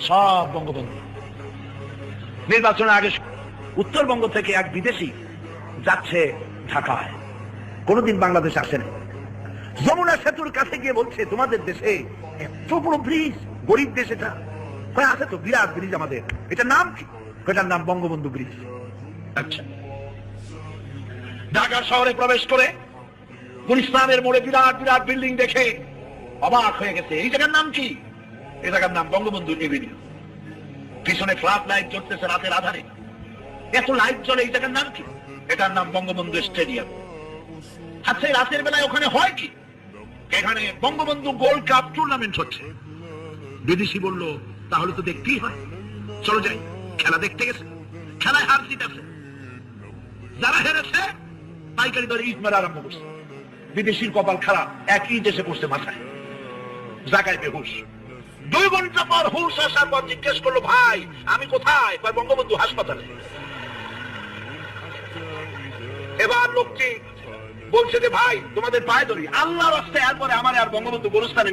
সব বঙ্গবন্ধু। নির্বাচনের আগে উত্তরবঙ্গ থেকে এক বিদেশি যাচ্ছে ঢাকায়, কোনদিন বাংলাদেশ আসেনি। যমুনা সেতুর কাছে গিয়ে বলছে, তোমাদের দেশে এত বড় ব্রিজ, গরিব দেশ এটা। আছে তো বিরাট ব্রিজ আমাদের, এটার নাম কি? এটার নাম বঙ্গবন্ধু ব্রিজ। আচ্ছা, ঢাকা শহরে প্রবেশ করে গুলিস্তানের মোড়ে বিরাট বিরাট বিল্ডিং দেখে অবাক হয়ে গেছে। এই জায়গার নাম কি? এই জায়গার নাম বঙ্গবন্ধু এভিনিউ। পিছনে ফ্লাড লাইট জ্বলতেছে রাতের আধারে, এত লাইট জ্বলে, এই জায়গার নাম কি? এটার নাম বঙ্গবন্ধু স্টেডিয়াম। আচ্ছা, রাতের বেলায় ওখানে হয় কি? এখানে বঙ্গবন্ধু গোল্ড কাপ টুর্নামেন্ট হচ্ছে। বিদেশি বলল, তাহলে তো দেখতেই হয়, চলো যাই। খেলা দেখতে গেছে, খেলায় হার জিত আছে। যারা হেরেছে পাইকারি দরে ইট মারা আরম্ভ করছে। বিদেশির কপাল খারাপ, একই দেশে পড়ছে মাথায়, জায়গায় বেহুশ। 2 ঘন্টা পর হুশ আসার পর জিজ্ঞেস করলো, ভাই আমি কোথায়? বঙ্গবন্ধু হাসপাতালে। এবার লোকটি বলছে যে, ভাই তোমাদের পায়ে ধরি, আল্লাহর রাস্তায়। এরপরে আমার আর বঙ্গবন্ধু গোরস্থানে